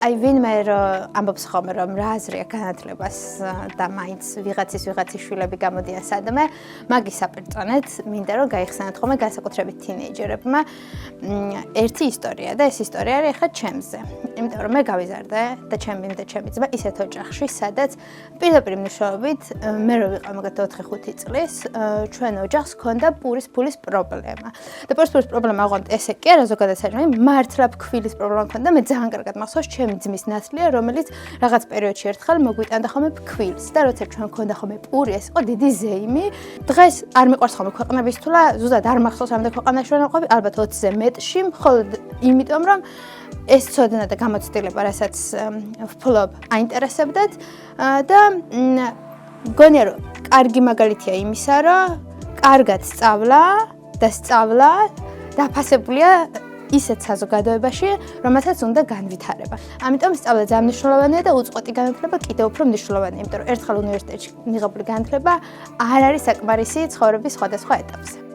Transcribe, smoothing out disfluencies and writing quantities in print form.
აი ვინმე ამბობს ხოლმე რომ რა აზრია განათლებას და მაინც ვიღაცის შვილები გამოდიან სადმე, მაგის საპირწონედ მინდა რომ გაიხსენოთ ხოლმე განსაკუთრებით თინეიჯერებმა ერთი ისტორია და ეს ისტორია არის ახლა ჩემზე. იმიტომ რომ მე გავიზარდე და ჩემი ძმა ისეთ ოჯახში, სადაც პირდაპირ მნიშვნელობით მე რო ვიყავ მაგათ 4-5 წლის, ჩვენ ოჯახს ჰქონდა პურის ფულის პრობლემა. და პურის ფულის პრობლემა ოღონდ ესე კი არა ზოგადად საერთოდ მართლა ფქვილის პრობლემა ჰქონდა, მე ძალიან კარგად მახსოვს ჩემი ძმის ნაცვლია, რომელიც რაღაც პერიოდში ერთხელ მოგვიტანდა ხოლმე ფქვილს და როცა ჩვენ ჰქონდა ხოლმე პური, ეს იყო დიდი ზეიმი. დღეს არ მიყვარს ხოლმე ქვეყნების თულა, ზუსტად არ მახსოვს რამდენი ქვეყანაში ვარ ვიყავი, ალბათ 20-ზე მეტში, მხოლოდ იმიტომ რომ ეს ცოდნა და გამოცდილება, რასაც ვფლობ, აინტერესებდათ და მგონია რომ კარგი მაგალითია იმისა, რომ კარგად სწავლა და სწავლა დაფასებულია ისეთ საზოგადოებაში, რომელსაც უნდა განვითარება. ამიტომ სწავლა ძალიან მნიშვნელოვანია და უწყვეტი განათლება კიდევ უფრო მნიშვნელოვანია, იმიტომ რომ ერთხელ უნივერსიტეტში მიღებული განათლება არ არის საკმარისი ცხოვრების სხვადასხვა ეტაპზე.